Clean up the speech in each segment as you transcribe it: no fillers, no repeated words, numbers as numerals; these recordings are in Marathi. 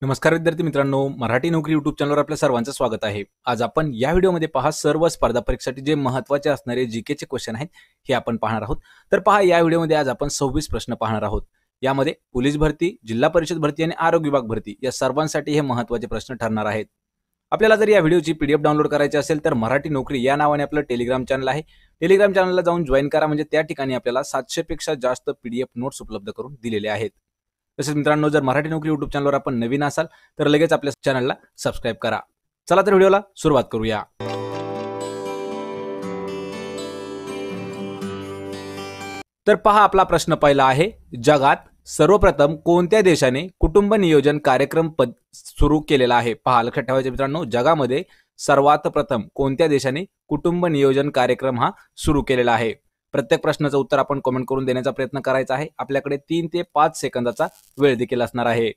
नमस्कार विद्यार्थी मित्रांनो, मराठी नोकरी यूट्यूब चॅनलवर आपल्या सर्वांचं स्वागत आहे. आज आपण या व्हिडिओमध्ये पहा सर्व स्पर्धा परीक्षेसाठी जे महत्त्वाचे असणारे जीकेचे क्वेश्चन आहेत हे आपण पाहणार आहोत. तर पहा या व्हिडिओमध्ये आज आपण 26 प्रश्न पाहणार आहोत. यामध्ये पोलीस भरती, जिल्हा परिषद भरती आणि आरोग्य विभाग भरती या सर्वांसाठी हे महत्त्वाचे प्रश्न ठरणार आहेत. आपल्याला जर या व्हिडिओची पीडीएफ डाउनलोड करायची असेल तर मराठी नोकरी या नावाने आपलं टेलिग्राम चॅनल आहे. टेलिग्राम चॅनलला जाऊन जॉईन करा, म्हणजे त्या ठिकाणी आपल्याला 700 पेक्षा जास्त पीडीएफ नोट्स उपलब्ध करून दिलेले आहेत. तसेच मित्रांनो, जर मराठी नोकरी यूट्यूब चॅनलवर आपण नवीन असाल तर लगेच आपल्या चॅनलला सबस्क्राईब करा. चला तर व्हिडिओला सुरुवात करूया. तर पहा आपला प्रश्न पहिला आहे, जगात सर्वप्रथम कोणत्या देशाने कुटुंब नियोजन कार्यक्रम सुरू केलेला आहे? पहा, लक्षात ठेवायचे मित्रांनो, जगामध्ये सर्वात प्रथम कोणत्या देशाने कुटुंब नियोजन कार्यक्रम हा सुरू केलेला आहे? प्रत्येक प्रश्नाचं उत्तर आपण कमेंट करून देण्याचा प्रयत्न करायचा आहे. आपल्याकडे 3 ते 5 सेकंदाचा वेळ देखील असणार आहे.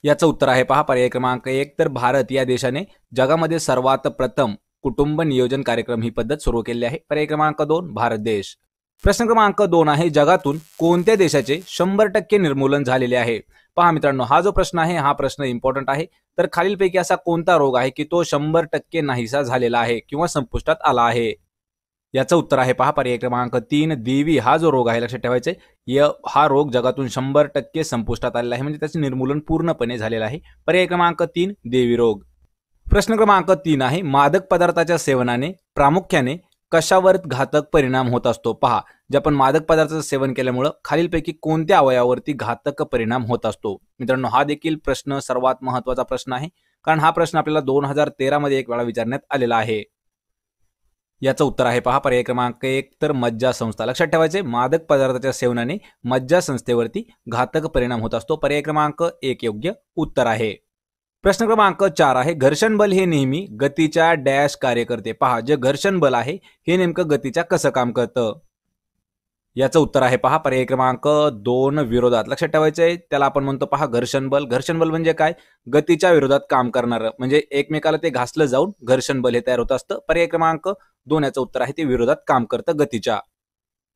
याचं उत्तर आहे पहा पर्याय क्रमांक 1, तर भारत या देशाने जगामध्ये सर्वात प्रथम कुटुंब नियोजन कार्यक्रम ही पद्धत सुरू केली आहे. पर्याय क्रमांक 2 भारत देश. प्रश्न क्रमांक 2 आहे, जगातून कोणत्या देशाचे 100% निर्मूलन झालेले आहे? पहा मित्रांनो, हा जो प्रश्न आहे हा प्रश्न इम्पॉर्टंट आहे. तर खालीलपैकी असा कोणता रोग आहे की तो 100% नाहीसा झालेला आहे किंवा संपुष्टात आला आहे? याचं उत्तर आहे पहा पर्याय क्रमांक 3 देवी हा जो रोग आहे. लक्षात ठेवायचे, हा रोग जगातून 100% संपुष्टात आलेला आहे, म्हणजे त्याचे निर्मूलन पूर्णपणे झालेलं आहे. पर्याय क्रमांक 3 देवी रोग. प्रश्न क्रमांक 3 आहे, मादक पदार्थाच्या सेवनाने प्रामुख्याने कशावर घातक परिणाम होत असतो? पहा, जे आपण मादक पदार्थाचं सेवन केल्यामुळे खालीलपैकी कोणत्या अवयवावरती घातक परिणाम होत असतो? मित्रांनो, हा देखील प्रश्न सर्वात महत्त्वाचा प्रश्न आहे, कारण हा प्रश्न आपल्याला 2013 मध्ये एक वेळा विचारण्यात आलेला आहे. याचं उत्तर आहे पहा पर्याय क्रमांक 1, तर मज्जा संस्था. लक्षात ठेवायचे, मादक पदार्थाच्या सेवनाने मज्जा संस्थेवरती घातक परिणाम होत असतो. पर्याय क्रमांक 1 योग्य उत्तर आहे. प्रश्न क्रमांक 4 आहे, घर्षण बल हे नेहमी गतीच्या डॅश कार्य करते. पहा, जे घर्षण बल आहे हे नेमकं गतीच्या कसं काम करतं? याचं उत्तर आहे पहा पर्याय क्रमांक 2 विरोधात. लक्षात ठेवायचंय, त्याला आपण म्हणतो पहा घर्षण बल. घर्षण बल म्हणजे काय? गतीच्या विरोधात काम करणारं, म्हणजे एकमेकाला ते घासलं जाऊन घर्षण बल हे तयार होत असतं. पर्याय क्रमांक 2 याचं उत्तर आहे, ते विरोधात काम करतं गतीच्या.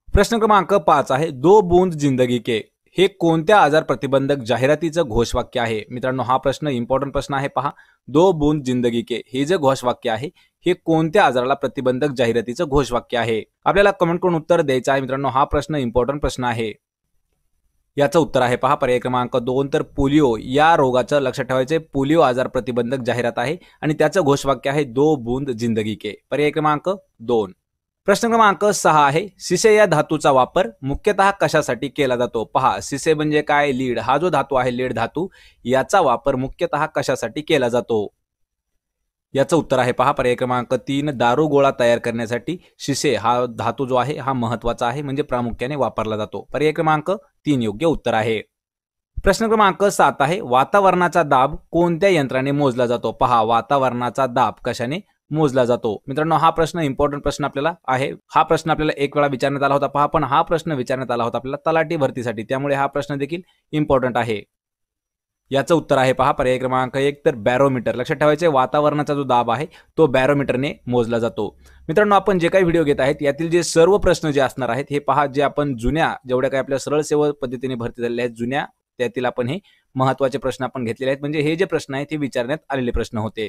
प्रश्न क्रमांक 5 आहे, दो बूंद जिंदगी के हे कोणत्या आजार प्रतिबंधक जाहिरातीचं घोषवाक्य आहे? मित्रांनो, हा प्रश्न इम्पॉर्टंट प्रश्न आहे. पहा, दो बूंद जिंदगी के हे जे घोषवाक्य आहे हे कोणत्या आजाराला प्रतिबंधक जाहिरातीचं घोषवाक्य आहे? आपल्याला कमेंट करून उत्तर द्यायचं आहे. मित्रांनो, हा प्रश्न इम्पॉर्टंट प्रश्न आहे. याचं उत्तर आहे पहा पर्याय क्रमांक 2, तर पोलिओ या रोगाचं. लक्षात ठेवायचे, पोलिओ आजार प्रतिबंधक जाहिरात आहे आणि त्याचं घोषवाक्य आहे दो बूंद जिंदगी के. पर्याय क्रमांक 2. प्रश्न क्रमांक 6 आहे, सिसे या धातूचा वापर मुख्यतः कशासाठी केला जातो? पहा, सिसे म्हणजे काय? लीड. हा जो धातू आहे लीड धातू, याचा वापर मुख्यतः कशासाठी केला जातो? याचं उत्तर आहे पहा पर्याय क्रमांक 3, दारू गोळा तयार करण्यासाठी शिसे हा धातू जो आहे हा महत्वाचा आहे, म्हणजे प्रामुख्याने वापरला जातो. पर्याय क्रमांक 3 योग्य उत्तर आहे. प्रश्न क्रमांक 7 आहे, वातावरणाचा दाब कोणत्या यंत्राने मोजला जातो? पहा, वातावरणाचा दाब कशाने मोजला जातो? मित्रांनो, हा प्रश्न इम्पॉर्टंट प्रश्न आपल्याला आहे. हा प्रश्न आपल्याला एक वेळा विचारण्यात आला होता. पहा, पण हा प्रश्न विचारण्यात आला होता आपल्याला तलाठी भरतीसाठी, त्यामुळे हा प्रश्न देखील इम्पॉर्टंट आहे. याचं उत्तर आहे पहा पर्याय क्रमांक 1, तर बॅरोमीटर. लक्षात ठेवायचे, वातावरणाचा जो दाब आहे तो बॅरोमीटरने मोजला जातो. मित्रांनो, आपण जे काही व्हिडिओ घेत आहेत यातील जे सर्व प्रश्न जे असणार आहेत हे पहा, जे आपण जुन्या जेवढ्या काही आपल्या सरळ सेवा पद्धतीने भरती झालेल्या आहेत जुन्या, त्यातील आपण हे महत्त्वाचे प्रश्न आपण घेतलेले आहेत, म्हणजे हे जे प्रश्न आहेत ते विचारण्यात आलेले प्रश्न होते.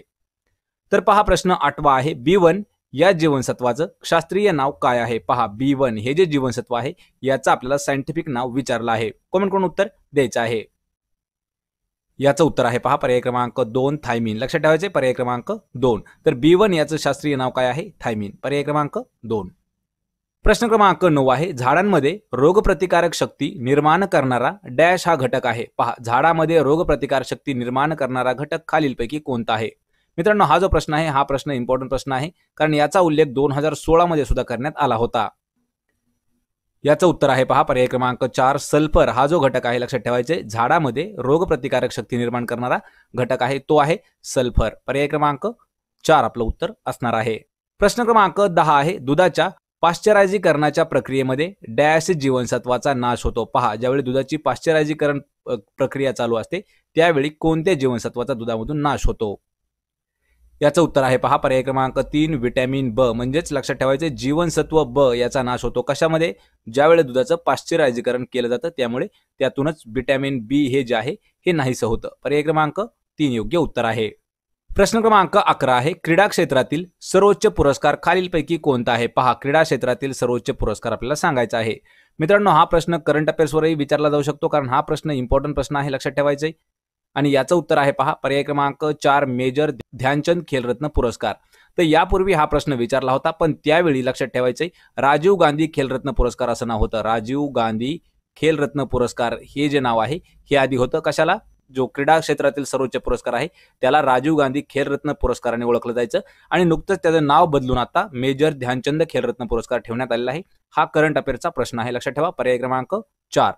तर पहा प्रश्न 8वा आहे, B1 या जीवनसत्वाचं शास्त्रीय नाव काय आहे? पहा, B1 हे जे जीवनसत्व आहे याचं आपल्याला सायंटिफिक नाव विचारलं आहे. कमेंट करून उत्तर द्यायचं आहे. याचं उत्तर आहे पहा पर्याय क्रमांक 2 थायमिन. लक्षात ठेवायचे, पर्याय क्रमांक 2, तर B1 याचं शास्त्रीय नाव काय आहे? थायमिन. पर्याय क्रमांक 2. प्रश्न क्रमांक 9 आहे, झाडांमध्ये रोगप्रतिकारक शक्ती निर्माण करणारा डॅश हा घटक आहे. पहा, झाडामध्ये रोगप्रतिकारक शक्ती निर्माण करणारा घटक खालीलपैकी कोणता आहे? मित्रांनो, हा जो प्रश्न आहे हा प्रश्न इम्पॉर्टंट प्रश्न आहे, कारण याचा उल्लेख 2016 मध्ये सुद्धा करण्यात आला होता. याचं उत्तर आहे पहा पर्याय क्रमांक 4 सल्फर हा जो घटक आहे. लक्षात ठेवायचे, झाडामध्ये रोगप्रतिकारक शक्ती निर्माण करणारा घटक आहे तो आहे सल्फर. पर्याय क्रमांक 4 आपलं उत्तर असणार आहे. प्रश्न क्रमांक 10 आहे, दुधाच्या पाश्चरायझीकरणाच्या प्रक्रियेमध्ये डॅश जीवनसत्वाचा नाश होतो? पहा, ज्यावेळी दुधाची पाश्चरायझीकरण प्रक्रिया चालू असते त्यावेळी कोणत्या जीवनसत्वाचा दुधामधून नाश होतो? याचं उत्तर आहे पहा पर्याय क्रमांक 3 विटॅमिन ब. म्हणजेच लक्षात ठेवायचे, जीवनसत्व ब याचा नाश होतो कशामध्ये? ज्यावेळी दुधाचं पाश्चरायझीकरण केलं जातं, त्यामुळे त्यातूनच विटॅमिन बी हे जे आहे हे नाहीसं होतं. पर्याय क्रमांक 3 योग्य उत्तर आहे. प्रश्न क्रमांक 11 आहे, क्रीडा क्षेत्रातील सर्वोच्च पुरस्कार खालीलपैकी कोणता आहे? पहा, क्रीडा क्षेत्रातील सर्वोच्च पुरस्कार आपल्याला सांगायचा आहे. मित्रांनो, हा प्रश्न करंट अफेअर्सवरही विचारला जाऊ शकतो, कारण हा प्रश्न इम्पॉर्टंट प्रश्न आहे, लक्षात ठेवायचे. आणि याचं उत्तर आहे पहा, पर्याय क्रमांक 4 मेजर ध्यानचंद खेलरत्न पुरस्कार. तर यापूर्वी हा प्रश्न विचारला होता, पण त्यावेळी लक्षात ठेवायचे राजीव गांधी खेलरत्न पुरस्कार असं नाव होतं. राजीव गांधी खेलरत्न पुरस्कार हे जे नाव आहे हे आधी होतं. कशाला? जो क्रीडा क्षेत्रातील सर्वोच्च पुरस्कार आहे त्याला राजीव गांधी खेलरत्न पुरस्काराने ओळखलं जायचं, आणि नुकतंच त्याचं नाव बदलून आता मेजर ध्यानचंद खेलरत्न पुरस्कार ठेवण्यात आलेला आहे. हा करंट अफेअर्सचा प्रश्न आहे, लक्षात ठेवा. पर्याय क्रमांक 4.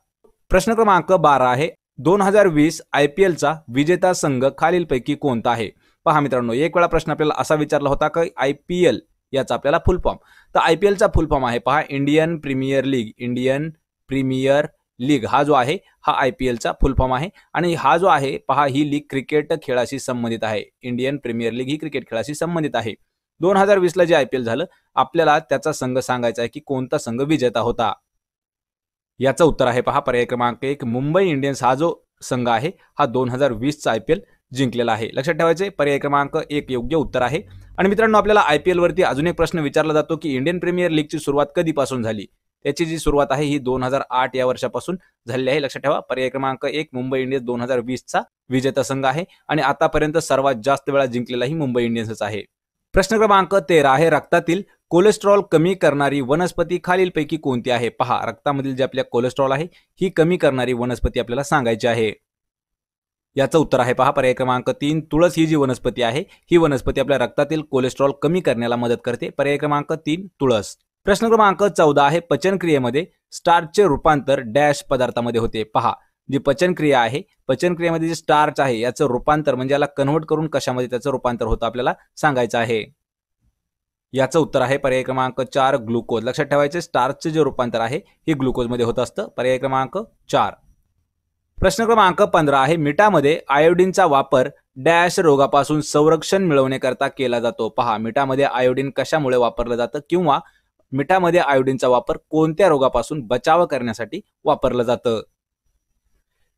प्रश्न क्रमांक 12 आहे, 2020 IPLचा विजेता संघ खालीलपैकी कोणता आहे? पहा मित्रांनो, एक वेळा प्रश्न आपल्याला असा विचारला होता की IPL याचा आपल्याला फुल फॉर्म. तर IPLचा फुल फॉर्म आहे पहा, Indian Premier League. Indian Premier League हा जो आहे हा IPLचा फुल फॉर्म आहे. आणि हा जो आहे पहा, ही लीग क्रिकेट खेळाशी संबंधित आहे. इंडियन प्रीमियर लीग ही क्रिकेट खेळाशी संबंधित आहे. 2020 ला जे IPL झालं, आपल्याला त्याचा संघ सांगायचा आहे की कोणता संघ विजेता होता. याचं उत्तर आहे पहा, पर्याय क्रमांक 1 मुंबई इंडियन्स हा जो संघ आहे हा 2020चा IPL जिंकलेला आहे. लक्षात ठेवायचे, पर्याय क्रमांक 1 योग्य उत्तर आहे. आणि मित्रांनो, आपल्याला IPL वरती अजून एक प्रश्न विचारला जातो की इंडियन प्रीमियर लीगची सुरुवात कधीपासून झाली? त्याची जी सुरुवात आहे ही 2008 या वर्षापासून झालेली आहे. लक्षात ठेवा, पर्याय क्रमांक 1 मुंबई इंडियन्स 2020चा विजेता संघ आहे, आणि आतापर्यंत सर्वात जास्त वेळा जिंकलेलाही मुंबई इंडियन्सच आहे. प्रश्न क्रमांक 13 आहे, रक्तातील कोलेस्ट्रॉल कमी करणारी वनस्पती खालीलपैकी कोणती आहे? पहा, रक्तामधील जे आपल्या कोलेस्ट्रॉल आहे ही कमी करणारी वनस्पती आपल्याला सांगायची आहे. याचं उत्तर आहे पहा, पर्याय क्रमांक 3 तुळस ही जी वनस्पती आहे ही वनस्पती आपल्या रक्तातील कोलेस्ट्रॉल कमी करण्याला मदत करते. पर्याय क्रमांक 3 तुळस. प्रश्न क्रमांक 14 आहे, पचनक्रियेमध्ये स्टार्चचे रूपांतर डॅश पदार्थामध्ये होते? पहा, जी पचनक्रिया आहे, पचनक्रियेमध्ये जे स्टार्च आहे याचं रूपांतर म्हणजे याला कन्व्हर्ट करून कशामध्ये त्याचं रूपांतर होतं आपल्याला सांगायचं आहे. याचं उत्तर आहे पर्याय क्रमांक 4 ग्लुकोज. लक्षात ठेवायचे, स्टार्चचे जे रूपांतर आहे हे ग्लुकोजमध्ये होत असतं. पर्याय क्रमांक 4. प्रश्न क्रमांक 15 आहे, मिठामध्ये आयोडीनचा वापर डॅश रोगापासून संरक्षण मिळवण्याकरता केला जातो? पहा, मिठामध्ये आयोडीन कशामुळे वापरलं जातं, किंवा मिठामध्ये आयोडीनचा वापर कोणत्या रोगापासून बचाव करण्यासाठी वापरलं जातं?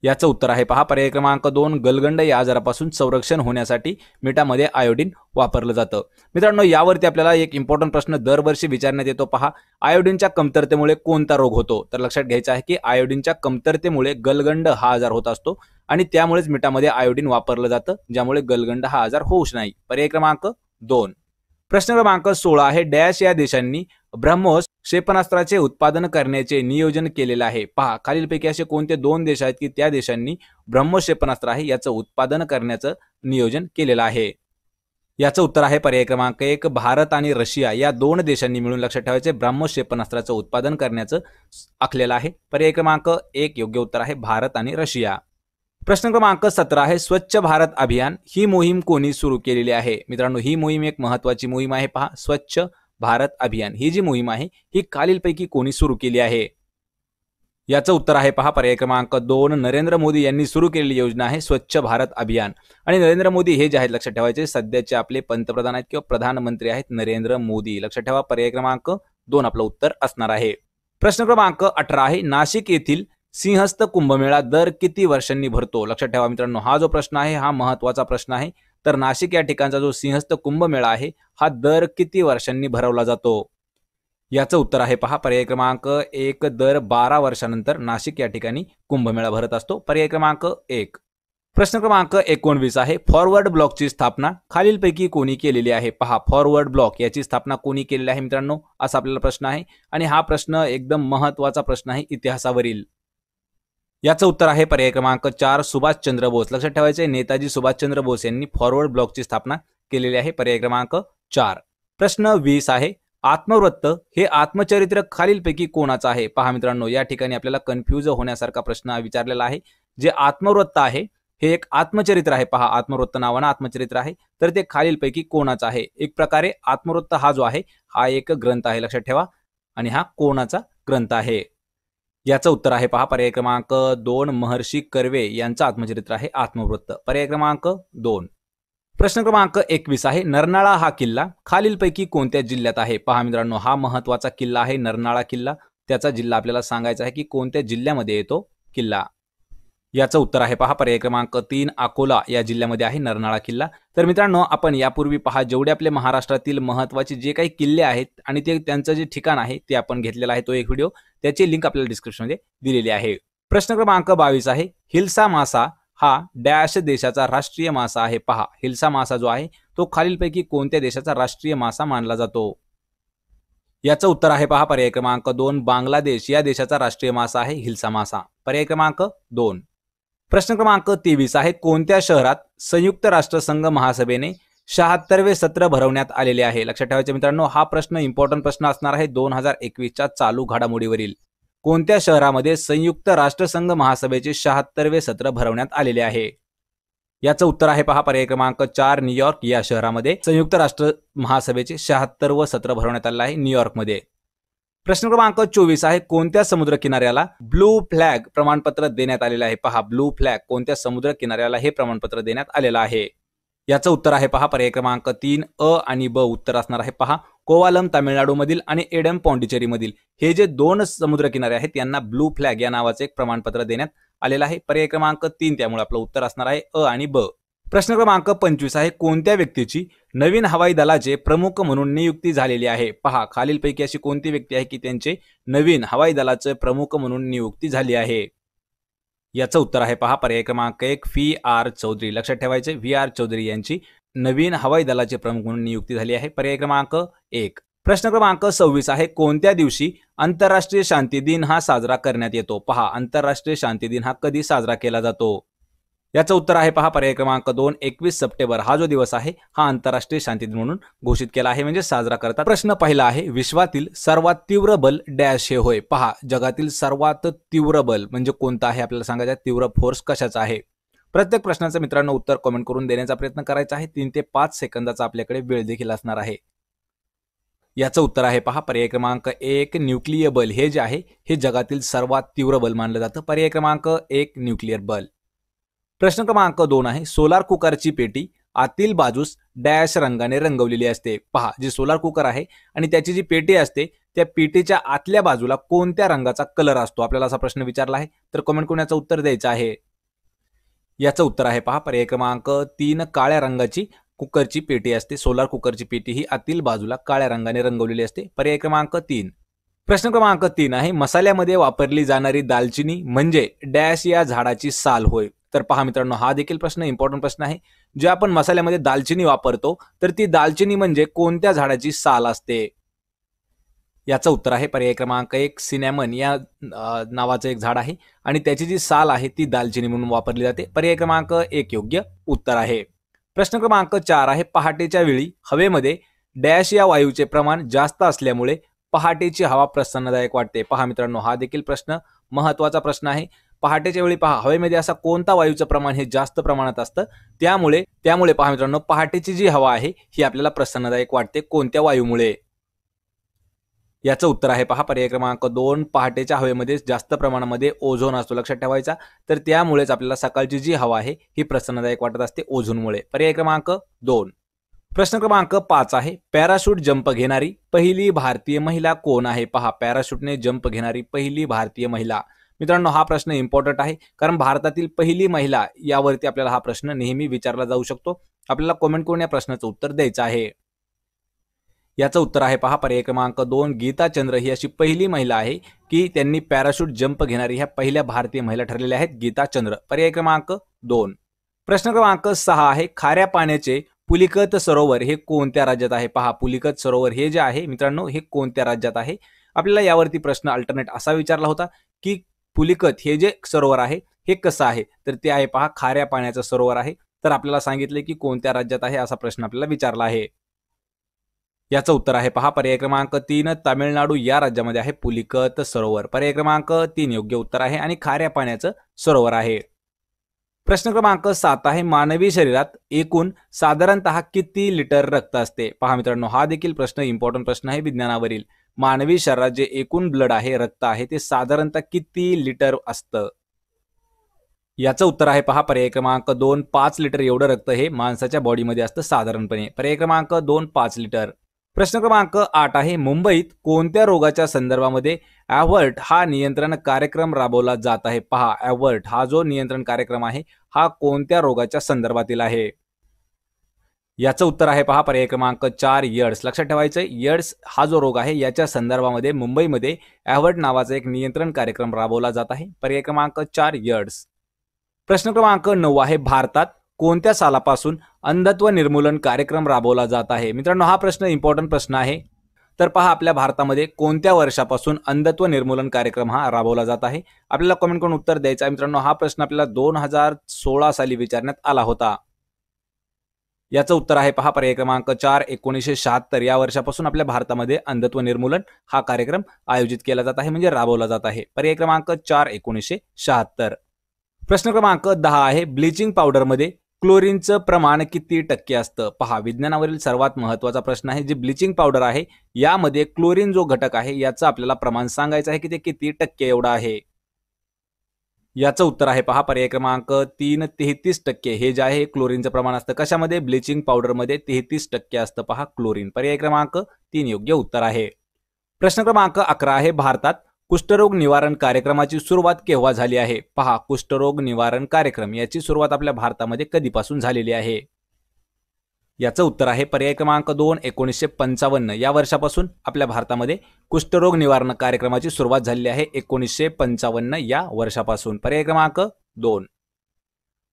याचं उत्तर आहे पहा, पर्याय क्रमांक 2 गलगंड या आजारापासून संरक्षण होण्यासाठी मिठामध्ये आयोडीन वापरलं जातं. मित्रांनो, यावरती आपल्याला एक इम्पॉर्टंट प्रश्न दरवर्षी विचारण्यात येतो. पहा, आयोडीनच्या कमतरतेमुळे कोणता रोग होतो? तर लक्षात घ्यायचं आहे की आयोडीनच्या कमतरतेमुळे गलगंड हा आजार होत असतो, आणि त्यामुळेच मिठामध्ये आयोडीन वापरलं जातं, ज्यामुळे गलगंड हा आजार होऊच नाही. पर्याय क्रमांक 2. प्रश्न क्रमांक 16 आहे, डॅश या देशांनी ब्रह्मोस क्षेपणास्त्राचे उत्पादन करण्याचे नियोजन केलेले आहे? पहा, खालीलपैकी असे कोणते 2 देश आहेत की त्या देशांनी ब्रह्मोस क्षेपणास्त्र आहे याचं उत्पादन करण्याचं नियोजन केलेलं आहे? याचं उत्तर आहे पर्याय क्रमांक 1 भारत आणि रशिया या 2 देशांनी मिळून लक्षात ठेवायचे ब्रह्मोस क्षेपणास्त्राचं उत्पादन करण्याचं आखलेलं आहे. पर्याय क्रमांक 1 योग्य उत्तर आहे, भारत आणि रशिया. प्रश्न क्रमांक 17 आहे, स्वच्छ भारत अभियान ही मोहीम कोणी सुरू केलेली आहे? मित्रांनो, ही मोहीम एक महत्त्वाची मोहीम आहे. पहा, स्वच्छ भारत अभियान ही जी मोहीम आहे ही खालीलपैकी कोणी सुरू केली आहे? याचं उत्तर आहे पहा, पर्याय क्रमांक 2 नरेंद्र मोदी यांनी सुरू केलेली योजना आहे स्वच्छ भारत अभियान. आणि नरेंद्र मोदी हे जे आहेत लक्षात ठेवायचे सध्याचे आपले पंतप्रधान आहेत किंवा प्रधानमंत्री आहेत नरेंद्र मोदी. लक्षात ठेवा, पर्याय क्रमांक 2 आपलं उत्तर असणार आहे. प्रश्न क्रमांक 18 आहे, नाशिक येथील सिंहस्थ कुंभमेळा दर किती वर्षांनी भरतो? लक्षात ठेवा मित्रांनो, हा जो प्रश्न आहे हा महत्त्वाचा प्रश्न आहे. तर नाशिक या ठिकाणचा जो सिंहस्थ कुंभमेळा आहे हा दर किती वर्षांनी भरवला जातो? याचं उत्तर आहे पहा, पर्याय क्रमांक 1 दर 12 वर्षानंतर नाशिक या ठिकाणी कुंभमेळा भरत असतो. पर्याय क्रमांक 1. प्रश्न क्रमांक 19 आहे, फॉरवर्ड ब्लॉकची स्थापना खालीलपैकी कोणी केलेली आहे? पहा, फॉरवर्ड ब्लॉक याची स्थापना कोणी केलेली आहे मित्रांनो, असा आपल्याला प्रश्न आहे. आणि हा प्रश्न एकदम महत्त्वाचा प्रश्न आहे इतिहासावरील. याचं उत्तर आहे पर्याय क्रमांक 4 सुभाषचंद्र बोस. लक्षात ठेवायचे, नेताजी सुभाषचंद्र बोस यांनी फॉरवर्ड ब्लॉकची स्थापना केलेली आहे. पर्याय क्रमांक 4. प्रश्न 20 आहे, आत्मवृत्त हे आत्मचरित्र खालीलपैकी कोणाचं आहे? पहा मित्रांनो, या ठिकाणी आपल्याला कन्फ्यूज होण्यासारखा प्रश्न विचारलेला आहे. जे आत्मवृत्त आहे हे एक आत्मचरित्र आहे. पहा, आत्मवृत्त नावानं आत्मचरित्र आहे, तर ते खालीलपैकी कोणाचं आहे? एक प्रकारे आत्मवृत्त हा जो आहे हा एक ग्रंथ आहे, लक्षात ठेवा. आणि हा कोणाचा ग्रंथ आहे? याचं उत्तर आहे पहा, पर्याय क्रमांक 2 महर्षी कर्वे यांचं आत्मचरित्र आहे आत्मवृत्त. पर्याय क्रमांक 2. प्रश्न क्रमांक 21 आहे, नरनाळा हा किल्ला खालीलपैकी कोणत्या जिल्ह्यात आहे? पहा मित्रांनो, हा महत्त्वाचा किल्ला आहे नरनाळा किल्ला. त्याचा जिल्हा आपल्याला सांगायचा आहे की कोणत्या जिल्ह्यामध्ये येतो किल्ला. याचं उत्तर आहे पहा पर्याय क्रमांक 3 अकोला या जिल्ह्यामध्ये आहे नरनाळा किल्ला। तर मित्रांनो आपण यापूर्वी पहा जेवढे आपले महाराष्ट्रातील महत्त्वाचे जे काही किल्ले आहेत आणि ते त्यांचं जे ठिकाण आहे ते आपण घेतलेला आहे तो एक व्हिडिओ, त्याची लिंक आपल्याला डिस्क्रिप्शनमध्ये दिलेली आहे। प्रश्न क्रमांक 22 आहे हिल्सा मासा हा डॅश देशाचा राष्ट्रीय मासा आहे। पहा हिल्सा मासा जो आहे तो खालीलपैकी कोणत्या देशाचा राष्ट्रीय मासा मानला जातो? याचं उत्तर आहे पहा पर्याय क्रमांक 2 बांगलादेश या देशाचा राष्ट्रीय मासा आहे हिल्सा मासा। पर्याय क्रमांक 2। प्रश्न क्रमांक 23 आहे कोणत्या शहरात संयुक्त राष्ट्रसंघ महासभेने 76वे सत्र भरवण्यात आलेले आहे? लक्षात ठेवायचे मित्रांनो, हा प्रश्न इम्पॉर्टंट प्रश्न असणार आहे 2021च्या चालू घडामोडीवरील। कोणत्या शहरामध्ये संयुक्त राष्ट्रसंघ महासभेचे 76वे सत्र भरवण्यात आलेले आहे? याचं उत्तर आहे पहा पर्याय क्रमांक 4 न्यूयॉर्क या शहरामध्ये संयुक्त राष्ट्र महासभेचे 76वे सत्र भरवण्यात आले आहे न्यूयॉर्कमध्ये। प्रश्न क्रमांक 24 आहे कोणत्या समुद्र किनाऱ्याला ब्लू फ्लॅग प्रमाणपत्र देण्यात आलेले आहे? पहा ब्लू फ्लॅग कोणत्या समुद्र किनाऱ्याला हे प्रमाणपत्र देण्यात आलेलं आहे? याचं उत्तर आहे पहा पर्याय क्रमांक 3 अ आणि ब उत्तर असणार आहे पहा कोवालम तामिळनाडूमधील आणि एडम पॉंडिचेरीमधील हे जे दोन समुद्र किनारे आहेत यांना ब्लू फ्लॅग या नावाचे एक प्रमाणपत्र देण्यात आलेलं आहे। पर्याय क्रमांक 3 त्यामुळे आपलं उत्तर असणार आहे अ आणि ब। प्रश्न क्रमांक 25 आहे कोणत्या व्यक्तीची नवीन हवाई दलाचे प्रमुख म्हणून नियुक्ती झालेली आहे? पहा खालीलपैकी अशी कोणती व्यक्ती आहे की त्यांचे नवीन हवाई दलाचे प्रमुख म्हणून नियुक्ती झाली आहे? याचं उत्तर आहे पहा पर्याय क्रमांक 1 व्ही आर चौधरी। लक्षात ठेवायचे व्ही आर चौधरी यांची नवीन हवाई दलाचे प्रमुख म्हणून नियुक्ती झाली आहे। पर्याय क्रमांक 1। प्रश्न क्रमांक 26 आहे कोणत्या दिवशी आंतरराष्ट्रीय शांती दिन हा साजरा करण्यात येतो? पहा आंतरराष्ट्रीय शांती दिन हा कधी साजरा केला जातो? याचं उत्तर आहे पहा पर्याय क्रमांक 2 21 सप्टेंबर हा जो दिवस आहे हा आंतरराष्ट्रीय शांती दिन म्हणून घोषित केला आहे म्हणजे साजरा करतात। प्रश्न पहिला आहे विश्वातील सर्वात तीव्र बल डॅश हे होय? पहा जगातील सर्वात तीव्र बल म्हणजे कोणतं आहे आपल्याला सांगायचं तीव्र फोर्स कशाचा आहे? प्रत्येक प्रश्नाचं मित्रांनो उत्तर कमेंट करून देण्याचा प्रयत्न करायचा आहे 3 ते 5 सेकंदाचा आपल्याकडे वेळ देखील असणार आहे। याचं उत्तर आहे पहा पर्याय क्रमांक 1 न्यूक्लियर बल हे जे आहे हे जगातील सर्वात तीव्र बल मानलं जातं। पर्याय क्रमांक 1 न्यूक्लियर बल। प्रश्न क्रमांक 2 आहे सोलार कुकरची पेटी आतील बाजूस डॅश रंगाने रंगवलेली असते? पहा जे सोलार कुकर आहे आणि त्याची जी पेटी असते त्या पेटीच्या आतल्या बाजूला कोणत्या रंगाचा कलर असतो? आपल्याला असा प्रश्न विचारला आहे तर कमेंट करून याचं उत्तर द्यायचं आहे। याचं उत्तर आहे पहा पर्याय क्रमांक 3 काळ्या रंगाची कुकरची पेटी असते। सोलार कुकरची पेटी ही आतील बाजूला काळ्या रंगाने रंगवलेली असते। पर्याय क्रमांक 3। प्रश्न क्रमांक 3 आहे मसाल्यामध्ये वापरली जाणारी दालचिनी म्हणजे डॅश या झाडाची साल होय? तर पहा मित्रांनो हा देखील प्रश्न इम्पॉर्टंट प्रश्न आहे। जे आपण मसाल्यामध्ये दालचिनी वापरतो तर ती दालचिनी म्हणजे कोणत्या झाडाची साल असते? याचं उत्तर आहे पर्याय क्रमांक 1 सिनेमन या नावाचं एक झाड आहे आणि त्याची जी साल आहे ती दालचिनी म्हणून वापरली जाते। पर्याय क्रमांक 1 योग्य उत्तर आहे। प्रश्न क्रमांक 4 आहे पहाटेच्या वेळी हवेमध्ये डॅश या वायूचे प्रमाण जास्त असल्यामुळे पहाटेची हवा प्रसन्नदायक वाटते? पहा मित्रांनो हा देखील प्रश्न महत्त्वाचा प्रश्न आहे। पहाटेच्या वेळी पहा हवेमध्ये असा कोणता वायूचं प्रमाण हे जास्त प्रमाणात असतं त्यामुळे पहा मित्रांनो पहाटेची जी हवा आहे ही आपल्याला प्रसन्नदायक वाटते कोणत्या वायूमुळे? याचं उत्तर आहे पहा पर्याय क्रमांक 2 पहाटेच्या हवेमध्ये जास्त प्रमाणामध्ये ओझोन असतो। लक्षात ठेवायचा तर त्यामुळेच आपल्याला सकाळची जी हवा आहे ही प्रसन्नदायक वाटत असते ओझोनमुळे। पर्याय क्रमांक 2। प्रश्न क्रमांक 5 आहे पॅराशूट जंप घेणारी पहिली भारतीय महिला कोण आहे? पहा पॅराशूटने जंप घेणारी पहिली भारतीय महिला। मित्रांनो हा प्रश्न इम्पॉर्टंट आहे कारण भारतातील पहिली महिला यावरती आपल्याला हा प्रश्न नेहमी विचारला जाऊ शकतो। आपल्याला कमेंट करून या प्रश्नाचं उत्तर द्यायचं आहे। याचं उत्तर आहे पहा पर्याय क्रमांक 2 गीता चंद्र ही अशी पहिली महिला आहे की त्यांनी पॅराशूट जंप घेणारी ह्या पहिल्या भारतीय महिला ठरलेल्या आहेत गीता चंद्र। पर्याय क्रमांक 2। प्रश्न क्रमांक 6 आहे खाऱ्या पाण्याचे पुलिकत सरोवर हे कोणत्या राज्यात आहे? पहा पुलिकत सरोवर हे जे आहे मित्रांनो हे कोणत्या राज्यात आहे? आपल्याला यावरती प्रश्न अल्टरनेट असा विचारला होता की पुलिकत हे जे सरोवर आहे हे कसं आहे? तर ते आहे पहा खाऱ्या पाण्याचं सरोवर आहे। तर आपल्याला सांगितले की कोणत्या राज्यात आहे असा प्रश्न आपल्याला विचारला आहे। याचं उत्तर आहे पहा पर्याय क्रमांक 3 तामिळनाडू या राज्यामध्ये आहे पुलिकत सरोवर। पर्याय क्रमांक 3 योग्य उत्तर आहे आणि खाऱ्या पाण्याचं सरोवर आहे। प्रश्न क्रमांक 7 आहे मानवी शरीरात एकूण साधारणतः किती लिटर रक्त असते? पहा मित्रांनो हा देखील प्रश्न इम्पॉर्टंट प्रश्न आहे विज्ञानावरील। मानवी शरीरात जे एकूण ब्लड आहे रक्त आहे ते साधारणतः किती लिटर असतं? याचं उत्तर आहे पहा पर्याय क्रमांक 2 5 लिटर एवढं रक्त हे माणसाच्या बॉडीमध्ये असतं साधारणपणे। पर्याय क्रमांक 2 5 लिटर। प्रश्न क्रमांक 8 आहे, मुंबईत कोणत्या रोगाच्या संदर्भामध्ये अॅव्हर्ट हा नियंत्रण कार्यक्रम राबवला जात आहे? पहा, अॅव्हर्ट हा जो नियंत्रण कार्यक्रम आहे हा कोणत्या रोगाच्या संदर्भातील आहे? याचं उत्तर आहे पहा पर्याय क्रमांक 4 एड्स. लक्षात ठेवायचं, एड्स हा जो रोग आहे याच्या संदर्भामध्ये मुंबईमध्ये अॅव्हर्ट नावाचा एक नियंत्रण कार्यक्रम राबवला जात आहे. पर्याय क्रमांक 4 एड्स. प्रश्न क्रमांक 9 आहे, भारतात कोणत्या सालापासून अंधत्व निर्मूलन कार्यक्रम राबवला जात आहे? मित्रांनो, हा प्रश्न इम्पॉर्टंट प्रश्न आहे. तर पहा, आपल्या भारतामध्ये कोणत्या वर्षापासून अंधत्व निर्मूलन कार्यक्रम हा राबवला जात आहे? आपल्याला कमेंट करून उत्तर द्यायचं आहे. मित्रांनो, हा प्रश्न आपल्याला 2016 साली विचारण्यात आला होता. याचं उत्तर आहे पहा पर्याय क्रमांक 4 1976. या वर्षापासून आपल्या भारतामध्ये अंधत्व निर्मूलन हा कार्यक्रम आयोजित केला जात आहे, म्हणजे राबवला जात आहे. पर्याय क्रमांक 4 1976. प्रश्न क्रमांक 10 आहे, ब्लिचिंग पावडरमध्ये क्लोरीनचं प्रमाण किती टक्के असतं? पहा, विज्ञानावरील सर्वात महत्त्वाचा प्रश्न आहे. जी ब्लिचिंग पावडर आहे यामध्ये क्लोरीन जो घटक आहे याचं आपल्याला प्रमाण सांगायचं आहे की ते किती टक्के एवढं आहे. याचं उत्तर आहे पहा पर्याय क्रमांक 3 33%. हे जे आहे क्लोरीनचं प्रमाण असतं कशामध्ये? ब्लिचिंग पावडरमध्ये 33% असतं पहा क्लोरीन. पर्याय क्रमांक 3 योग्य उत्तर आहे. प्रश्न क्रमांक 11 आहे, भारतात कुष्ठरोग निवारण कार्यक्रमाची सुरुवात केव्हा झाली आहे? पहा, कुष्ठरोग निवारण कार्यक्रम याची सुरुवात आपल्या भारतामध्ये कधीपासून झालेली आहे? याचं उत्तर आहे पर्याय क्रमांक 2 1955. या वर्षापासून आपल्या भारतामध्ये कुष्ठरोग निवारण कार्यक्रमाची सुरुवात झालेली आहे 1955 या वर्षापासून. पर्याय क्रमांक 2.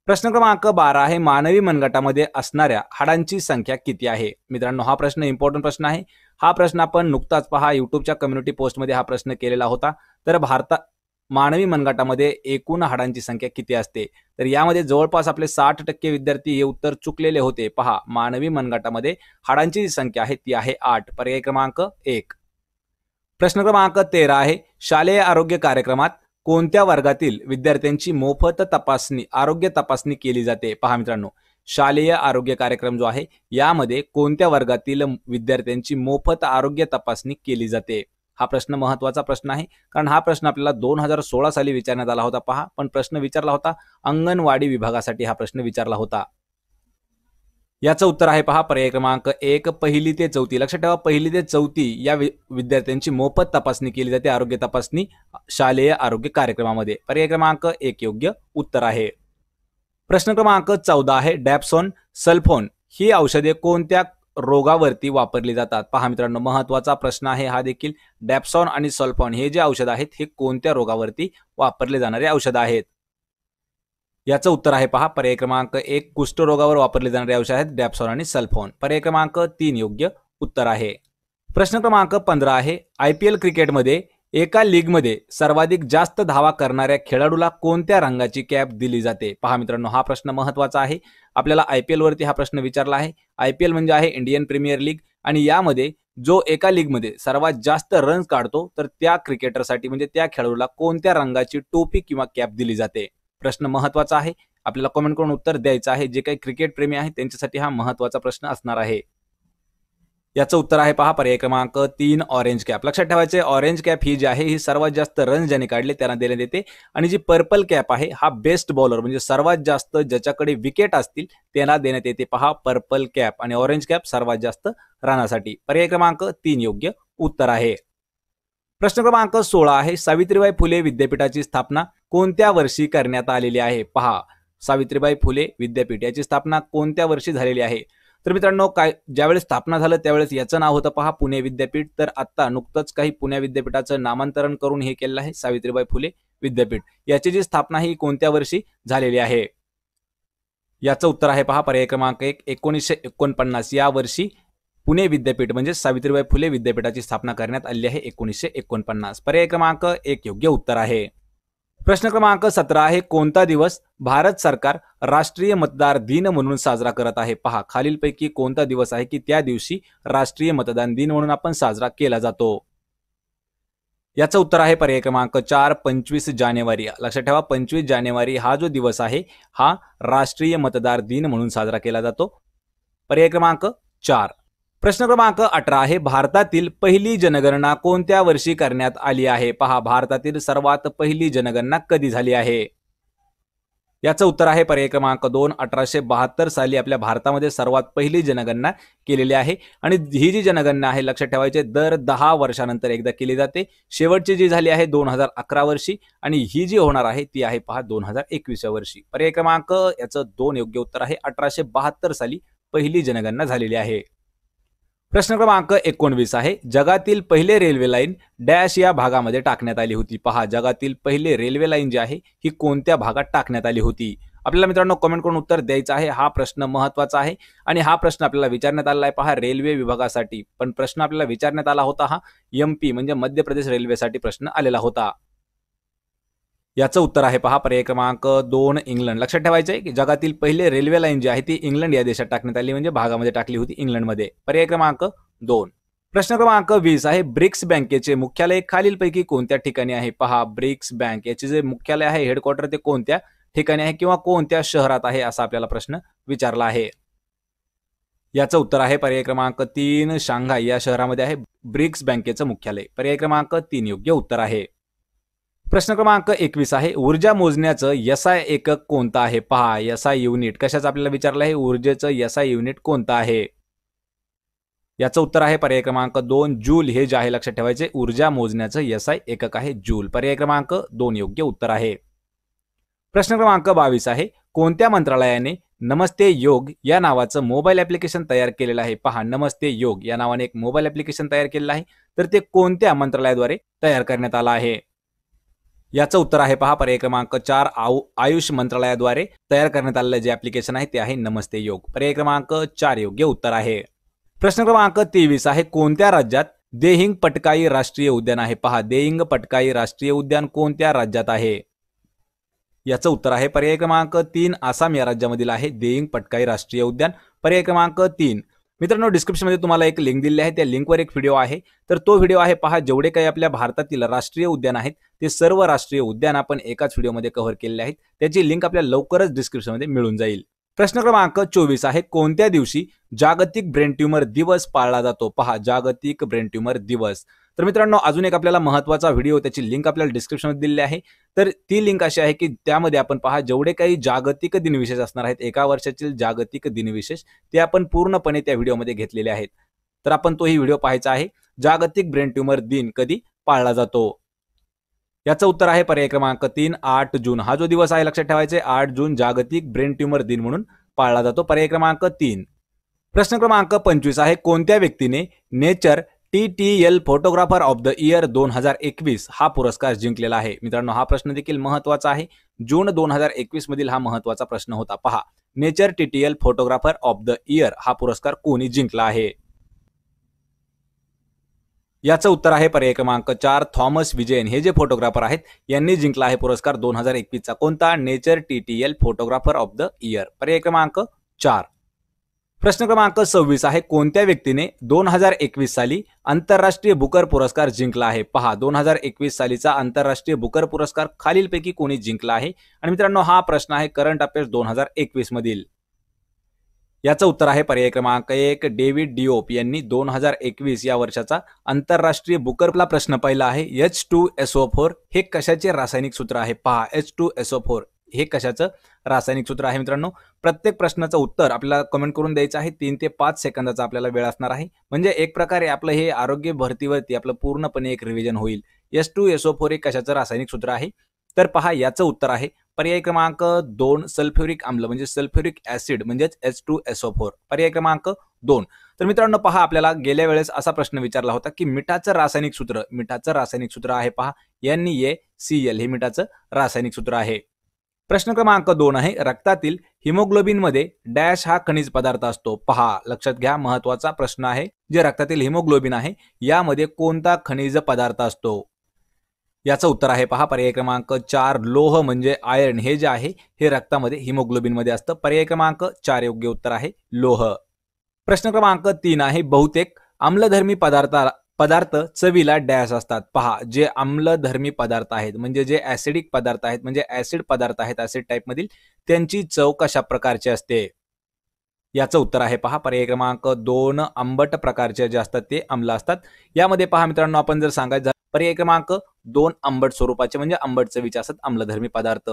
प्रश्न क्रमांक 12 आहे, मानवी मनगटामध्ये असणाऱ्या हाडांची संख्या किती आहे? मित्रांनो, हा प्रश्न इम्पॉर्टंट प्रश्न आहे. हा प्रश्न आपण नुकताच पहा युट्यूबच्या कम्युनिटी पोस्टमध्ये हा प्रश्न केलेला होता. तर मानवी मनगटामध्ये एकूण हाडांची संख्या किती असते? तर यामध्ये जवळपास आपले 60% विद्यार्थी हे उत्तर चुकलेले होते. पहा, मानवी मनगटामध्ये हाडांची जी संख्या आहे ती आहे 8. पर्याय क्रमांक 1. प्रश्न क्रमांक 13 आहे, शालेय आरोग्य कार्यक्रमात कोणत्या वर्गातील विद्यार्थ्यांची मोफत आरोग्य तपासणी केली जाते? पहा मित्रांनो, शालेय आरोग्य कार्यक्रम जो आहे यामध्ये कोणत्या वर्गातील विद्यार्थ्यांची मोफत आरोग्य तपासणी केली जाते? हा प्रश्न महत्त्वाचा प्रश्न आहे, कारण हा प्रश्न आपल्याला 2016 साली विचारण्यात आला होता. पहा, पण प्रश्न विचारला होता अंगणवाडी विभागासाठी हा प्रश्न विचारला होता. याचं उत्तर आहे पहा पर्याय क्रमांक 1 1ली ते 4थी. लक्षात ठेवा, 1ली ते 4थी या विद्यार्थ्यांची मोफत तपासणी केली जाते, आरोग्य तपासणी शालेय आरोग्य कार्यक्रमामध्ये. पर्याय क्रमांक 1 योग्य उत्तर आहे. प्रश्न क्रमांक 14 आहे, डॅप्सोन सल्फोन ही औषधे कोणत्या रोगावरती वापरली जातात? पहा मित्रांनो, महत्त्वाचा प्रश्न आहे हा देखील. डॅप्सॉन आणि सल्फोन हे जे औषध आहेत हे कोणत्या रोगावरती वापरले जाणारे औषध आहेत? याचं उत्तर आहे पहा पर्याय क्रमांक 1 कुष्ठरोगावर वापरले जाणारे औषध आहेत डॅप्सॉन आणि सल्फोन. पर्याय क्रमांक 3 योग्य उत्तर आहे. प्रश्न क्रमांक 15 आहे, IPL क्रिकेटमध्ये एका लीगमध्ये सर्वाधिक जास्त धावा करणाऱ्या खेळाडूला कोणत्या रंगाची कॅप दिली जाते? पहा मित्रांनो, हा प्रश्न महत्त्वाचा आहे. आपल्याला IPL वरती हा प्रश्न विचारला आहे. IPL म्हणजे आहे इंडियन प्रीमियर लीग, आणि यामध्ये जो एका लीगमध्ये सर्वात जास्त रन्स काढतो तर त्या क्रिकेटरसाठी म्हणजे त्या खेळाडूला कोणत्या रंगाची टोपी किंवा कॅप दिली जाते? प्रश्न महत्त्वाचा आहे. आपल्याला कमेंट करून उत्तर द्यायचं आहे. जे काही क्रिकेट प्रेमी आहेत त्यांच्यासाठी हा महत्त्वाचा प्रश्न असणार आहे. याचं उत्तर आहे पहा पर्याय क्रमांक 3 ऑरेंज कॅप. लक्षात ठेवायचे, ऑरेंज कॅप ही जी आहे ही सर्वात जास्त रन ज्याने काढले त्यांना देण्यात येते, आणि जी पर्पल कॅप आहे हा बेस्ट बॉलर म्हणजे सर्वात जास्त ज्याच्याकडे विकेट असतील त्यांना देण्यात येते. पहा, पर्पल कॅप आणि ऑरेंज कॅप सर्वात जास्त रनासाठी. पर्याय क्रमांक 3 योग्य उत्तर आहे. प्रश्न क्रमांक 16 आहे, सावित्रीबाई फुले विद्यापीठाची स्थापना कोणत्या वर्षी करण्यात आलेली आहे? पहा, सावित्रीबाई फुले विद्यापीठ याची स्थापना कोणत्या वर्षी झालेली आहे? तर मित्रांनो, ज्यावेळेस स्थापना झालं त्यावेळेस याचं नाव होतं पहा पुणे विद्यापीठ. तर आता नुकतंच काही पुणे विद्यापीठाचं नामांतरण करून हे केलेलं आहे सावित्रीबाई फुले विद्यापीठ. याची जी स्थापना ही कोणत्या वर्षी झालेली आहे? याचं उत्तर आहे पहा पर्याय क्रमांक 1 1949. या वर्षी पुणे विद्यापीठ म्हणजे सावित्रीबाई फुले विद्यापीठाची स्थापना करण्यात आली आहे 1949. पर्याय क्रमांक 1 योग्य उत्तर आहे. प्रश्न क्रमांक 17 आहे, कोणता दिवस भारत सरकार राष्ट्रीय मतदार दिन म्हणून साजरा करत आहे? पहा, खालीलपैकी कोणता दिवस आहे की त्या दिवशी राष्ट्रीय मतदान दिन म्हणून आपण साजरा केला जातो? याचं उत्तर आहे पर्याय क्रमांक 4 25 जानेवारी. लक्षात ठेवा, 25 जानेवारी हा जो दिवस आहे हा राष्ट्रीय मतदार दिन म्हणून साजरा केला जातो. पर्याय क्रमांक 4. प्रश्न क्रमांक 18 आहे, भारतातील पहिली जनगणना कोणत्या वर्षी करण्यात आली आहे? पहा, भारतातील सर्वात पहिली जनगणना कधी झाली आहे? याचं उत्तर आहे पर्याय क्रमांक 2. 1872 साली आपल्या भारतामध्ये सर्वात पहिली जनगणना केलेली आहे आणि ही जी जनगणना आहे लक्षात ठेवायचे दर 10 वर्षानंतर एकदा केली जाते. शेवटची जी झाली आहे 2011 वर्षी आणि ही जी होणार आहे ती आहे पहा 2021 वर्षी. पर्याय क्रमांक याचं 2 योग्य उत्तर आहे. 1872 साली पहिली जनगणना झालेली आहे. प्रश्न क्रमांक 19 आहे. जगातील पहिले रेल्वे लाईन डॅश या भागामध्ये टाकण्यात आली होती. पहा जगातील पहिले रेल्वे लाईन जी आहे ही कोणत्या भागात टाकण्यात आली होती. आपल्याला मित्रांनो कमेंट करून उत्तर द्यायचं आहे. हा प्रश्न महत्वाचा आहे आणि हा प्रश्न आपल्याला विचारण्यात आलेला आहे पहा रेल्वे विभागासाठी. पण प्रश्न आपल्याला विचारण्यात आला होता हा MP म्हणजे मध्य प्रदेश रेल्वेसाठी प्रश्न आलेला होता. याचं उत्तर आहे पहा पर्याय क्रमांक 2 इंग्लंड. लक्षात ठेवायचं आहे की जगातील पहिले रेल्वे लाईन जी आहे ती इंग्लंड या देशात टाकण्यात आली म्हणजे भागामध्ये टाकली होती इंग्लंडमध्ये. पर्याय क्रमांक 2. प्रश्न क्रमांक 20 आहे. ब्रिक्स बँकेचे मुख्यालय खालीलपैकी कोणत्या ठिकाणी आहे. पहा ब्रिक्स बँक याचे जे मुख्यालय आहे हेडक्वार्टर ते कोणत्या ठिकाणी आहे किंवा कोणत्या शहरात आहे असा आपल्याला प्रश्न विचारला आहे. याचं उत्तर आहे पर्याय क्रमांक 3 शांघाय या शहरामध्ये आहे ब्रिक्स बँकेचं मुख्यालय. पर्याय क्रमांक 3 योग्य उत्तर आहे. प्रश्न क्रमांक 21 आहे. ऊर्जा मोजण्याचं SI एकक कोणतं आहे. पहा SI युनिट कशाचं आपल्याला विचारलं आहे. ऊर्जेचं SI युनिट कोणतं आहे. याचं उत्तर आहे पर्याय क्रमांक 2 जूल हे जे आहे लक्षात ठेवायचे ऊर्जा मोजण्याचं SI एकक आहे जूल. पर्याय क्रमांक 2 योग्य उत्तर आहे. प्रश्न क्रमांक 22 आहे. कोणत्या मंत्रालयाने नमस्ते योग या नावाचं मोबाईल ऍप्लिकेशन तयार केलेलं आहे. पहा नमस्ते योग या नावाने एक मोबाईल ऍप्लिकेशन तयार केलेलं आहे तर ते कोणत्या मंत्रालयाद्वारे तयार करण्यात आलं आहे. याचं उत्तर आहे पहा पर्याय क्रमांक 4 आयुष मंत्रालयाद्वारे तयार करण्यात आलेलं जे ऍप्लिकेशन आहे ते आहे नमस्ते योग. पर्याय क्रमांक 4 योग्य उत्तर आहे. प्रश्न क्रमांक 23 आहे. कोणत्या राज्यात देहिंग पटकाई राष्ट्रीय उद्यान आहे. पहा देहिंग पटकाई राष्ट्रीय उद्यान कोणत्या राज्यात आहे. याचं उत्तर आहे पर्याय क्रमांक 3 आसाम या राज्यामधील आहे देहिंग पटकाई राष्ट्रीय उद्यान. पर्याय क्रमांक 3. मित्रांनो डिस्क्रिप्शनमध्ये तुम्हाला एक लिंक दिलेली आहे त्या लिंकवर एक व्हिडिओ आहे तर तो व्हिडिओ आहे पहा जेवढे काही आपल्या भारतातील राष्ट्रीय उद्यान आहेत ते सर्व राष्ट्रीय उद्यान आपण एकाच व्हिडिओमध्ये कव्हर केलेले आहेत. त्याची लिंक आपल्याला लवकरच डिस्क्रिप्शनमध्ये मिळून जाईल. प्रश्न क्रमांक 24 आहे. कोणत्या दिवशी जागतिक ब्रेन ट्यूमर दिवस पाळला जातो. पहा जागतिक ब्रेन ट्यूमर दिवस. तर मित्रांनो अजून एक आपल्याला महत्त्वाचा व्हिडिओ त्याची लिंक आपल्याला डिस्क्रिप्शनमध्ये दिलेली आहे तर ती लिंक अशी आहे की त्यामध्ये आपण पहा जेवढे काही जागतिक दिनविशेष असणार आहेत एका वर्षातील जागतिक दिनविशेष ते आपण पूर्णपणे त्या व्हिडिओमध्ये घेतलेले आहेत. तर आपण तोही व्हिडिओ पाहायचा आहे. जागतिक ब्रेन ट्यूमर दिन कधी पाळला जातो. याचं उत्तर आहे पर्याय क्रमांक 3 8 जून. हा जो दिवस आहे लक्षात ठेवायचे 8 जून जागतिक ब्रेन ट्यूमर दिन म्हणून पाळला जातो. पर्याय क्रमांक 3. प्रश्न क्रमांक 25 आहे. कोणत्या व्यक्तीने nature TTL photographer of the year 2021 हा पुरस्कार जिंकलेला आहे. मित्रांनो हा प्रश्न देखील महत्वाचा आहे. जून 2021 मधील हा महत्वाचा प्रश्न होता. पहा nature TTL photographer of the year हा पुरस्कार कोणी जिंकला आहे. याचं उत्तर आहे पर्याय क्रमांक 4 थॉमस विजयन हे जे फोटोग्राफर आहेत यांनी जिंकला आहे पुरस्कार 2021 चा. कोणता nature TTL photographer of the year. पर्याय क्रमांक 4. प्रश्न क्रमांक 26 आहे. कोणत्या व्यक्तीने 2021 साली आंतरराष्ट्रीय बुकर पुरस्कार जिंकला आहे. पहा 2021 सालीचा आंतरराष्ट्रीय बुकर पुरस्कार खालीलपैकी कोणी जिंकला आहे. आणि मित्रांनो हा प्रश्न आहे करंट अफेअर्स 2021 मधील. याचं उत्तर आहे पर्याय क्रमांक 1 डेव्हिड डिओप यांनी 2021 या वर्षाचा आंतरराष्ट्रीय बुकरला प्रश्न पाहिला आहे. H2SO4 हे कशाचे रासायनिक सूत्र आहे. पहा H2SO4 हे कशाचं रासायनिक सूत्र आहे. मित्रांनो प्रत्येक प्रश्नाचं उत्तर आपल्याला कमेंट करून द्यायचं आहे. 3 ते 5 सेकंदाचा आपल्याला वेळ असणार आहे. म्हणजे एक प्रकारे आपलं हे आरोग्य भरतीवरती आपलं पूर्णपणे एक रिव्हिजन होईल. H2SO4 हे कशाचं रासायनिक सूत्र आहे. तर पहा याचं उत्तर आहे पर्याय क्रमांक 2 सल्फ्युरिक आम्ल म्हणजे सल्फ्युरिक ऍसिड म्हणजेच H2SO4. पर्याय क्रमांक 2. तर मित्रांनो पहा आपल्याला गेल्या वेळेस असा प्रश्न विचारला होता की मिठाचं रासायनिक सूत्र आहे पहा NaCl हे मिठाचं रासायनिक सूत्र आहे. प्रश्न क्रमांक 2 आहे. रक्तातील हिमोग्लोबिन मध्ये डॅश हा खनिज पदार्थ असतो. पहा लक्षात घ्या महत्वाचा प्रश्न आहे. जे रक्तातील हिमोग्लोबिन आहे यामध्ये कोणता खनिज पदार्थ असतो. याचं उत्तर आहे पहा पर्याय क्रमांक 4 लोह म्हणजे आयर्न हे जे आहे हे रक्तामध्ये हिमोग्लोबिन मध्ये असतं. पर्याय क्रमांक 4 योग्य उत्तर आहे लोह. प्रश्न क्रमांक 3 आहे. बहुतेक आम्लधर्मी पदार्थ चवीला डॅश असतात. पहा जे आम्लधर्मी पदार्थ आहेत म्हणजे जे ऍसिडिक पदार्थ आहेत म्हणजे ऍसिड पदार्थ आहेत ऍसिड टाइप मधील त्यांची चव कशा प्रकारची असते. याचं उत्तर आहे पहा पर्याय क्रमांक 2 आंबट प्रकारचे जे असतात ते आम्ल असतात. यामध्ये पहा मित्रांनो आपण जर सांगायचं पर्याय क्रमांक 2 आंबट स्वरूपाचे म्हणजे आंबट चवीचे असतात आम्लधर्मी पदार्थ.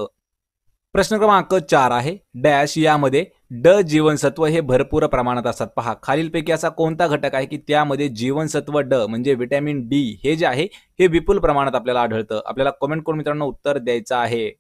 प्रश्न क्रमांक 4 आहे डॅश यामध्ये ड जीवनसत्व हे भरपूर प्रमाणात असतात. पहा खालीलपैकी असा कोणता घटक आहे की त्यामध्ये जीवनसत्व ड म्हणजे व्हिटॅमिन डी हे जे आहे हे विपुल प्रमाणात आपल्याला आढळतं. आपल्याला कमेंट करून मित्रांनो उत्तर द्यायचं आहे.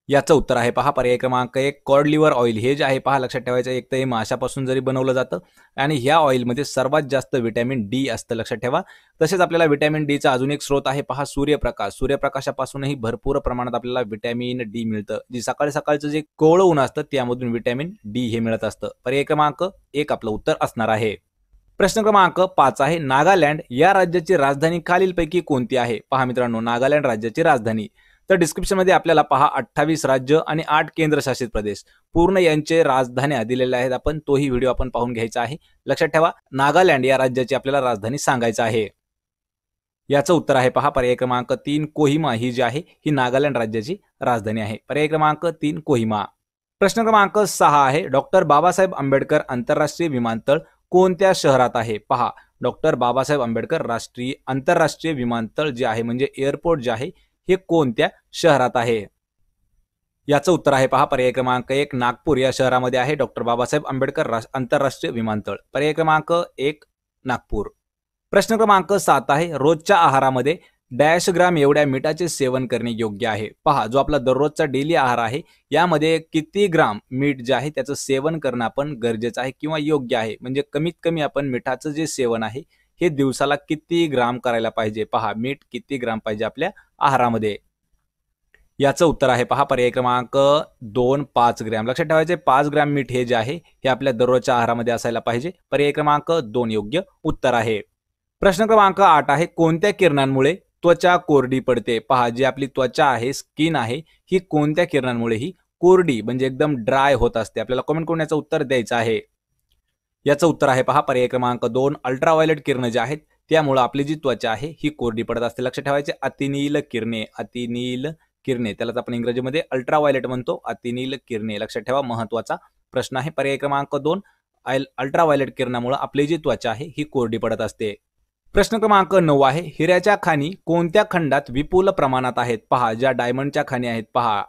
याचं उत्तर आहे पहा पर्याय क्रमांक 1 कॉड लिव्हर ऑइल. हे जे आहे पहा लक्षात ठेवायचं, एक तर हे माशापासून जरी बनवलं जातं आणि ह्या ऑइलमध्ये सर्वात जास्त व्हिटॅमिन डी असतं, लक्षात ठेवा. तसेच आपल्याला व्हिटॅमिन डीचा अजून एक स्रोत आहे पहा सूर्यप्रकाश. सूर्यप्रकाशापासूनही भरपूर प्रमाणात आपल्याला व्हिटॅमिन डी मिळतं. जी सकाळी सकाळचं जे कोवळं ऊन असतं त्यामधून व्हिटॅमिन डी हे मिळत असतं. पर्याय क्रमांक 1 आपलं उत्तर असणार आहे. प्रश्न क्रमांक 5 आहे नागालँड या राज्याची राजधानी खालीलपैकी कोणती आहे. पहा मित्रांनो नागालँड राज्याची राजधानी तर डिस्क्रिप्शनमध्ये आपल्याला पहा 28 राज्य आणि 8 केंद्रशासित प्रदेश पूर्ण यांचे राजधान्या दिलेल्या आहेत. आपण तोही व्हिडिओ आपण पाहून घ्यायचा आहे. लक्षात ठेवा नागालँड या राज्याची आपल्याला राजधानी सांगायचं आहे. याचं उत्तर आहे पहा पर्याय क्रमांक 3 कोहिमा. ही जी आहे ही नागालँड राज्याची राजधानी आहे. पर्याय क्रमांक 3 कोहिमा. प्रश्न क्रमांक 6 आहे डॉक्टर बाबासाहेब आंबेडकर आंतरराष्ट्रीय विमानतळ कोणत्या शहरात आहे. पहा डॉक्टर बाबासाहेब आंबेडकर आंतरराष्ट्रीय विमानतळ जे आहे म्हणजे एअरपोर्ट जे आहे हे कोणत्या शहरात आहे. याचं उत्तर आहे पहा पर्याय क्रमांक 1 नागपूर या शहरामध्ये आहे डॉक्टर बाबासाहेब आंबेडकर आंतरराष्ट्रीय विमानतळ. पर्याय क्रमांक 1 नागपूर. प्रश्न क्रमांक 7 आहे रोजच्या आहारामध्ये डॅश ग्राम एवढ्या मीठाचे सेवन करणे योग्य आहे. पहा जो आपला दररोजचा डेली आहार आहे यामध्ये किती ग्राम मीठ जे आहे त्याचं सेवन करणं आपण गरजेचं आहे किंवा योग्य आहे. म्हणजे कमीत कमी आपण मिठाचं जे सेवन आहे हे दिवसाला किती ग्राम करायला पाहिजे. पहा मीठ किती ग्राम पाहिजे आपल्या आहारामध्ये. याचं उत्तर आहे पहा पर्याय क्रमांक 2 5 ग्रॅम. लक्षात ठेवायचे 5 ग्रॅम मीठ हे जे आहे हे आपल्या दररोजच्या आहारामध्ये असायला पाहिजे. पर्याय क्रमांक 2 योग्य उत्तर आहे. प्रश्न क्रमांक 8 आहे कोणत्या किरणांमुळे त्वचा कोरडी पडते. पहा जी आपली त्वचा आहे स्किन आहे ही कोणत्या किरणांमुळे ही कोरडी म्हणजे एकदम ड्राय होत असते. आपल्याला कमेंट करून याचं उत्तर द्यायचं आहे. याचं उत्तर आहे पहा पर्याय क्रमांक 2 अल्ट्राव्हायोलेट किरणे जे आहेत त्यामुळे आपली जी त्वचा आहे ही कोरडी पडत असते. लक्षात ठेवायचे अतिनील किरणे त्यालाच आपण इंग्रजीमध्ये अल्ट्राव्हायोलेट म्हणतो. अतिनील किरणे लक्षात ठेवा महत्वाचा प्रश्न आहे. पर्याय क्रमांक 2 अल्ट्राव्हायोलेट किरणामुळे आपली जी त्वचा आहे ही कोरडी पडत असते. प्रश्न क्रमांक 9 आहे हिऱ्याच्या खाणी कोणत्या खंडात विपुल प्रमाणात आहेत. पहा ज्या डायमंडच्या खाणी आहेत पहा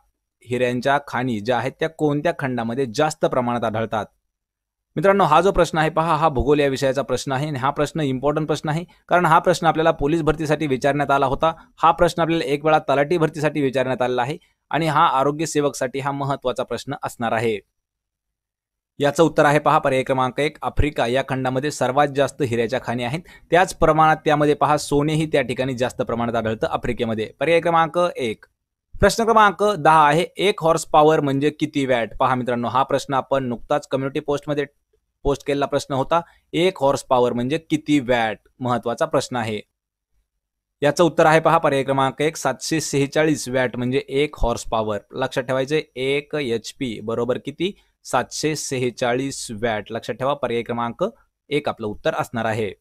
हिऱ्यांच्या खाणी ज्या आहेत त्या कोणत्या खंडामध्ये जास्त प्रमाणात आढळतात. मित्रांनो हा जो प्रश्न आहे पहा हा भूगोल या विषयाचा प्रश्न आहे आणि हा प्रश्न इम्पॉर्टंट प्रश्न आहे कारण हा प्रश्न आपल्याला पोलीस भरतीसाठी विचारण्यात आला होता. हा प्रश्न आपल्याला एक वेळा तलाठी भरतीसाठी विचारण्यात आलेला आहे आणि हा आरोग्य सेवकसाठी हा महत्त्वाचा प्रश्न असणार आहे. याचं उत्तर आहे पहा पर्याय क्रमांक 1 आफ्रिका या खंडामध्ये सर्वात जास्त हिऱ्याच्या खाणी आहेत. त्याच प्रमाणात त्यामध्ये पहा सोनेही त्या ठिकाणी जास्त प्रमाणात आढळतं आफ्रिकेमध्ये. पर्याय क्रमांक 1. प्रश्न क्रमांक 10 आहे 1 हॉर्स पॉवर म्हणजे किती वॅट. पहा मित्रांनो हा प्रश्न आपण नुकताच कम्युनिटी पोस्टमध्ये पोस्ट केलेला प्रश्न होता. 1 हॉर्स पॉवर म्हणजे किती वॅट महत्वाचा प्रश्न आहे. याचं उत्तर आहे पहा पर्याय क्रमांक 1 746 वॅट म्हणजे 1 हॉर्स पॉवर. लक्षात ठेवायचे 1 HP बरोबर किती 746 वॅट. लक्षात ठेवा पर्याय क्रमांक 1 आपलं उत्तर असणार आहे.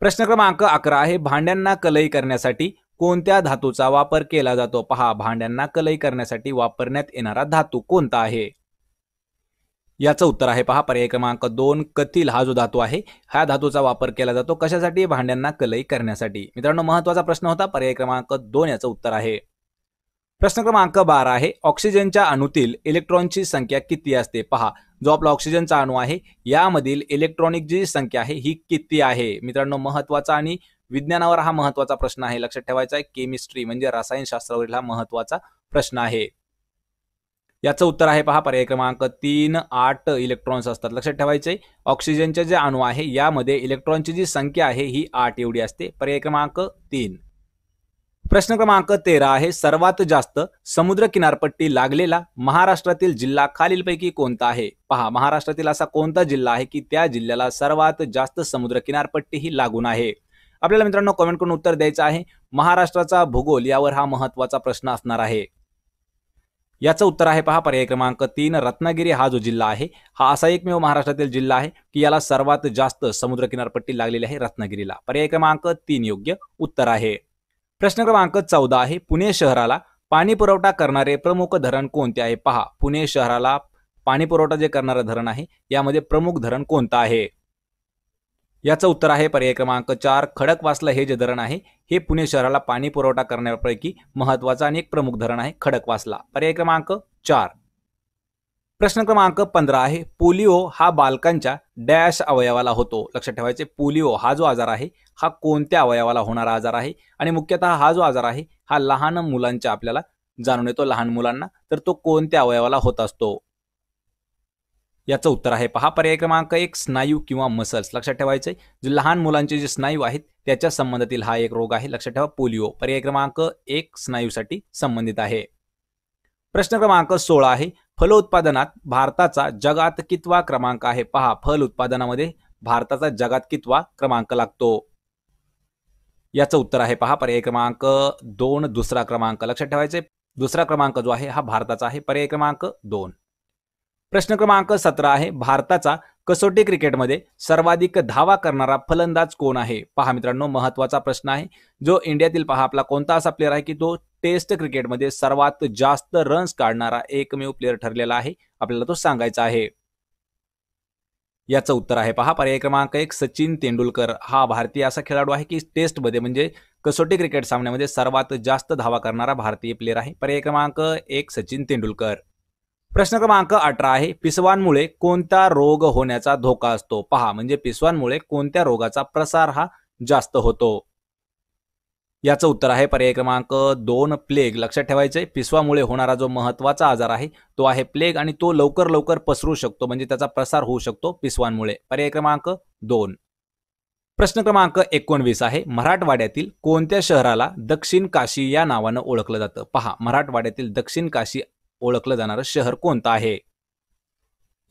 प्रश्न क्रमांक 11 आहे भांड्यांना कलई करण्यासाठी कोणत्या धातूचा वापर केला जातो. पहा भांड्यांना कलई करण्यासाठी वापरण्यात येणारा धातू कोणता आहे. याचं उत्तर आहे पहा पर्याय क्रमांक 2 कथील. हा जो धातू आहे ह्या धातूचा वापर केला जातो कशासाठी भांड्यांना कलई करण्यासाठी. मित्रांनो महत्वाचा प्रश्न होता पर्याय क्रमांक 2 याचं उत्तर आहे. प्रश्न क्रमांक 12 आहे ऑक्सिजनच्या अणूतील इलेक्ट्रॉनची संख्या किती असते. पहा जो आपला ऑक्सिजनचा अणू आहे यामधील इलेक्ट्रॉनिक जी संख्या आहे ही किती आहे. मित्रांनो महत्वाचा आणि विज्ञानावर हा महत्वाचा प्रश्न आहे. लक्षात ठेवायचा आहे केमिस्ट्री म्हणजे रसायनशास्त्रावरील हा महत्वाचा प्रश्न आहे. याचं उत्तर आहे पहा पर्याय क्रमांक 3 8 इलेक्ट्रॉन्स असतात. लक्षात ठेवायचे ऑक्सिजनचे जे अणू आहे यामध्ये इलेक्ट्रॉनची जी संख्या आहे ही 8 एवढी असते. पर्याय क्रमांक 3. प्रश्न क्रमांक 13 आहे सर्वात जास्त समुद्र किनारपट्टी लागलेला महाराष्ट्रातील जिल्हा खालीलपैकी कोणता आहे. पहा महाराष्ट्रातील असा कोणता जिल्हा आहे की त्या जिल्ह्याला सर्वात जास्त समुद्र किनारपट्टी ही लागून आहे. आपल्याला मित्रांनो कमेंट करून उत्तर द्यायचं आहे. महाराष्ट्राचा भूगोल यावर हा महत्वाचा प्रश्न असणार आहे. याचं उत्तर आहे पहा पर्याय क्रमांक 3 रत्नागिरी. हा जो जिल्हा आहे हा असा एकमेव महाराष्ट्रातील जिल्हा आहे की याला सर्वात जास्त समुद्र किनारपट्टी लागलेली आहे रत्नागिरीला. पर्याय क्रमांक 3 योग्य उत्तर आहे. प्रश्न क्रमांक 14 आहे पुणे शहराला पाणी पुरवठा करणारे प्रमुख धरण कोणते आहे. पहा पुणे शहराला पाणी पुरवठा जे करणारं धरण आहे यामध्ये प्रमुख धरण कोणतं आहे. याचं उत्तर आहे पर्याय क्रमांक 4 खडकवासला हे जे धरण आहे हे पुणे शहराला पाणी पुरवठा करण्यापैकी महत्वाचा आणि एक प्रमुख धरण आहे खडकवासला. पर्याय क्रमांक 4. प्रश्न क्रमांक 15 आहे पोलिओ हा बालकांच्या डॅश अवयवाला होतो. लक्षात ठेवायचे पोलिओ हा जो आजार आहे हा कोणत्या अवयवाला होणारा आजार आहे आणि मुख्यतः हा जो आजार आहे हा लहान मुलांच्या आपल्याला जाणून येतो लहान मुलांना, तर तो कोणत्या अवयवाला होत असतो. याचं उत्तर आहे पहा पर्याय क्रमांक 1 स्नायू किंवा मसल्स. लक्षात ठेवायचे जे लहान मुलांचे जे स्नायू आहेत त्याच्या संबंधातील हा एक रोग आहे. लक्षात ठेवा पोलिओ. पर्याय क्रमांक 1 स्नायूसाठी संबंधित आहे. प्रश्न क्रमांक 16 आहे फलोत्पादनात भारताचा जगात कितवा क्रमांक आहे. पहा फल उत्पादनामध्ये भारताचा जगात कितवा क्रमांक लागतो. याचं उत्तर आहे पहा पर्याय क्रमांक 2 दुसरा क्रमांक. लक्षात ठेवायचे दुसरा क्रमांक जो आहे हा भारताचा आहे. पर्याय क्रमांक 2. प्रश्न क्रमांक 17 आहे भारताचा कसोटी क्रिकेटमध्ये सर्वाधिक धावा करणारा फलंदाज कोण आहे. पहा मित्रांनो महत्वाचा प्रश्न आहे. जो इंडियातील पहा आपला कोणता असा प्लेअर आहे की तो टेस्ट क्रिकेटमध्ये सर्वात जास्त रन्स काढणारा एकमेव प्लेअर ठरलेला आहे. आपल्याला तो सांगायचा आहे. याचं उत्तर आहे पहा पर्याय क्रमांक 1 सचिन तेंडुलकर. हा भारतीय असा खेळाडू आहे की टेस्टमध्ये म्हणजे कसोटी क्रिकेट सामन्यामध्ये सर्वात जास्त धावा करणारा भारतीय प्लेअर आहे. पर्याय क्रमांक 1 सचिन तेंडुलकर. प्रश्न क्रमांक 18 आहे पिसवांमुळे कोणता रोग होण्याचा धोका असतो. पहा म्हणजे पिसवांमुळे कोणत्या रोगाचा प्रसार हा जास्त होतो. याचं उत्तर आहे पर्याय क्रमांक 2 प्लेग. लक्षात ठेवायचे पिसवामुळे होणारा जो महत्वाचा आजार आहे तो आहे प्लेग आणि तो लवकर लवकर पसरू शकतो म्हणजे त्याचा प्रसार होऊ शकतो पिसवांमुळे. पर्याय क्रमांक 2. प्रश्न क्रमांक 19 आहे मराठवाड्यातील कोणत्या शहराला दक्षिण काशी या नावानं ओळखलं जातं. पहा मराठवाड्यातील दक्षिण काशी ओळखलं जाणारं शहर कोणतं आहे.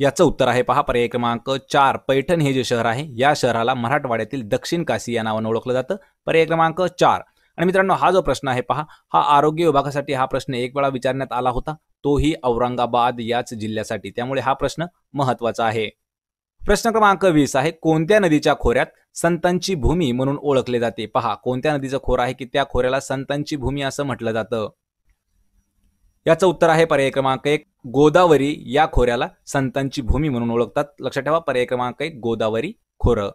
याचं उत्तर आहे पहा पर्याय क्रमांक 4 पैठण हे जे शहर आहे या शहराला मराठवाड्यातील दक्षिण काशी या नावानं ओळखलं जातं. पर्याय क्रमांक 4. आणि मित्रांनो हा जो प्रश्न आहे पहा हा आरोग्य विभागासाठी हा प्रश्न एक वेळा विचारण्यात आला होता तोही औरंगाबाद याच जिल्ह्यासाठी, त्यामुळे हा प्रश्न महत्वाचा आहे. प्रश्न क्रमांक 20 आहे कोणत्या नदीच्या खोऱ्यात संतांची भूमी म्हणून ओळखले जाते. पहा कोणत्या नदीचं खोरं आहे की त्या खोऱ्याला संतांची भूमी असं म्हटलं जातं. याचं उत्तर आहे पर्याय क्रमांक 1 गोदावरी या खोऱ्याला संतांची भूमी म्हणून ओळखतात. लक्षात ठेवा पर्याय क्रमांक 1 गोदावरी खोरं.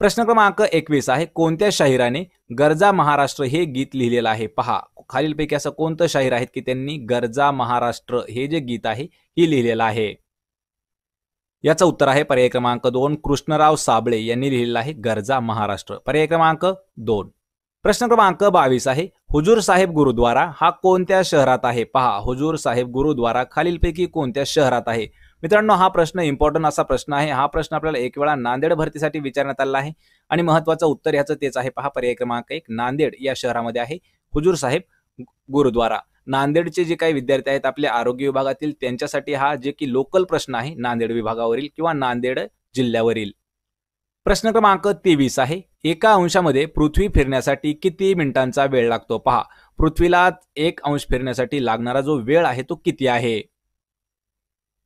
प्रश्न क्रमांक 21 आहे कोणत्या शाहिराने गरजा महाराष्ट्र हे गीत लिहिलेलं आहे. पहा खालीलपैकी असं कोणतं शाहीर आहेत की त्यांनी गरजा महाराष्ट्र हे जे गीत आहे हे लिहिलेलं आहे. याचं उत्तर आहे पर्याय क्रमांक 2 कृष्णराव साबळे यांनी लिहिलेलं आहे गरजा महाराष्ट्र. पर्याय क्रमांक 2. प्रश्न क्रमांक 22 आहे हुजूर साहेब गुरुद्वारा हा कोणत्या शहरात आहे. पहा हुजूर साहेब गुरुद्वारा खालीलपैकी कोणत्या शहरात आहे. मित्रांनो हा प्रश्न इम्पॉर्टंट असा प्रश्न आहे. हा प्रश्न आपल्याला एक वेळा नांदेड भरतीसाठी विचारण्यात आला आहे आणि महत्वाचं उत्तर याचं तेच आहे. पहा पर्याय क्रमांक 1 नांदेड या शहरामध्ये आहे हुजूर साहेब गुरुद्वारा. नांदेडचे जे काही विद्यार्थी आहेत आपल्या आरोग्य विभागातील त्यांच्यासाठी हा जे की लोकल प्रश्न आहे नांदेड विभागावरील किंवा नांदेड जिल्ह्यावरील. प्रश्न क्रमांक 23 आहे एका अंशामध्ये पृथ्वी फिरण्यासाठी किती मिनिटांचा वेळ लागतो. पहा पृथ्वीला 1 अंश फिरण्यासाठी लागणारा जो वेळ आहे तो किती आहे.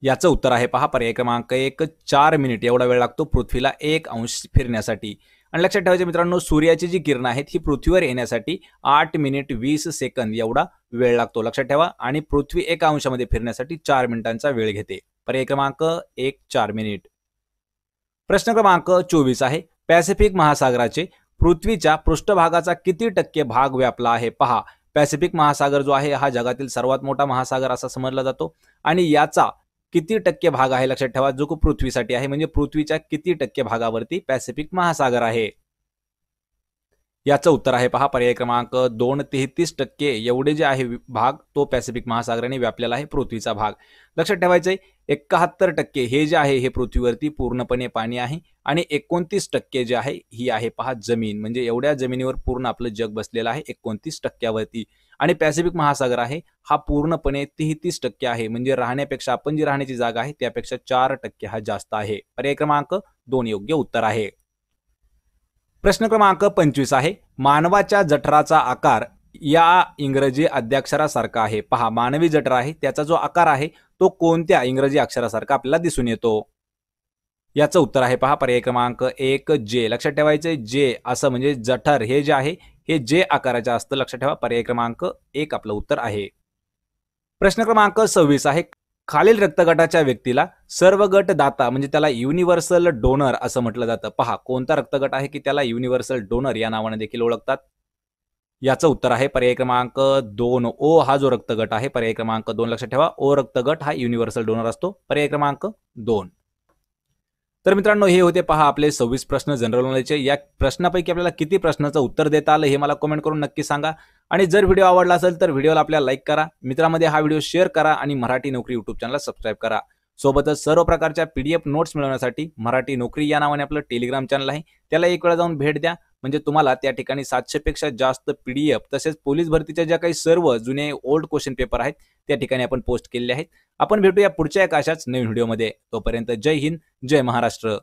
याचं उत्तर आहे पहा पर्याय क्रमांक 1 4 मिनिट एवढा वेळ लागतो पृथ्वीला 1 अंश फिरण्यासाठी. आणि लक्षात ठेवायचे मित्रांनो सूर्याची जी किरणं आहेत ही पृथ्वीवर येण्यासाठी 8 मिनिट 20 सेकंद एवढा वेळ लागतो. लक्षात ठेवा आणि पृथ्वी 1 अंशामध्ये फिरण्यासाठी 4 मिनिटांचा वेळ घेते. पर्याय क्रमांक 1 4 मिनिट. प्रश्न क्रमांक 24 आहे पॅसिफिक महासागराचे पृथ्वीच्या पृष्ठभागाचा किती टक्के भाग व्यापला आहे. पहा पॅसिफिक महासागर जो आहे हा जगातील सर्वात मोठा महासागर असा समजला जातो आणि याचा किती टक्के भाग आहे लक्षात ठेवा जो पृथ्वीसाठी आहे म्हणजे पृथ्वीच्या किती टक्के भागावरती पॅसिफिक महासागर आहे. याचं उत्तर आहे पहा पर्याय क्रमांक 2 33% एवढे जे आहे भाग तो पॅसिफिक महासागराने व्यापलेला आहे पृथ्वीचा भाग. लक्षात ठेवायचंय 71% हे जे आहे हे पृथ्वीवरती पूर्णपणे पाणी आहे आणि 29% जे आहे ही आहे पहा जमीन म्हणजे एवढ्या जमिनीवर पूर्ण आपलं जग बसलेलं आहे 29% आणि पॅसिफिक महासागर आहे हा पूर्णपणे 33% आहे म्हणजे राहण्यापेक्षा आपण जी राहण्याची जागा आहे त्यापेक्षा 4% हा जास्त आहे. पर्याय क्रमांक 2 योग्य उत्तर आहे. प्रश्न क्रमांक 25 आहे मानवाच्या जठराचा आकार या इंग्रजी आद्याक्षरासारखा आहे. पहा मानवी जठर आहे त्याचा जो आकार आहे तो कोणत्या इंग्रजी अक्षरासारखा आपल्याला दिसून येतो. याचं उत्तर आहे पहा पर्याय क्रमांक 1 जे. लक्षात ठेवायचे जे असं म्हणजे जठर हे जे आहे हे जे आकाराचे असतं. लक्षात ठेवा पर्याय क्रमांक 1 आपलं उत्तर आहे. प्रश्न क्रमांक 26 आहे खालील रक्तगटाच्या व्यक्तीला सर्व गट दाता म्हणजे त्याला युनिव्हर्सल डोनर असं म्हटलं जातं. पहा कोणता रक्तगट आहे की त्याला युनिव्हर्सल डोनर या नावाने देखील ओळखतात. याचं उत्तर आहे पर्याय क्रमांक 2. ओ हा जो रक्तगट आहे पर्याय क्रमांक 2 लक्षात ठेवा. ओ रक्तगट हा युनिव्हर्सल डोनर असतो. पर्याय क्रमांक 2. तर मित्रांनो हे होते पहा आपले 26 प्रश्न जनरल नॉलेजचे. या प्रश्नापैकी आपल्याला किती प्रश्नाचं उत्तर देता आलं हे मला कमेंट करून नक्की सांगा. आणि जर व्हिडिओ आवडला असेल तर व्हिडिओला आपल्या लाईक करा, मित्रांमध्ये हा व्हिडिओ शेअर करा आणि मराठी नोकरी युट्यूब चॅनलला सबस्क्राईब करा. सोबतच सर्व प्रकारच्या PDF नोट्स मिळवण्यासाठी मराठी नोकरी या नावाने आपलं टेलिग्राम चॅनल आहे, त्याला एक वेळा जाऊन भेट द्या. म्हणजे तुम्हाला त्या ठिकाणी 700 पेक्षा जास्त PDF तसेच पोलीस भरतीच्या ज्या काही सर्व जुने ओल्ड क्वेश्चन पेपर आहेत त्या ठिकाणी आपण पोस्ट केलेले आहेत. आपण भेटूया पुढच्या एका अशाच नवीन व्हिडिओमध्ये. तोपर्यंत जय हिंद, जय महाराष्ट्र.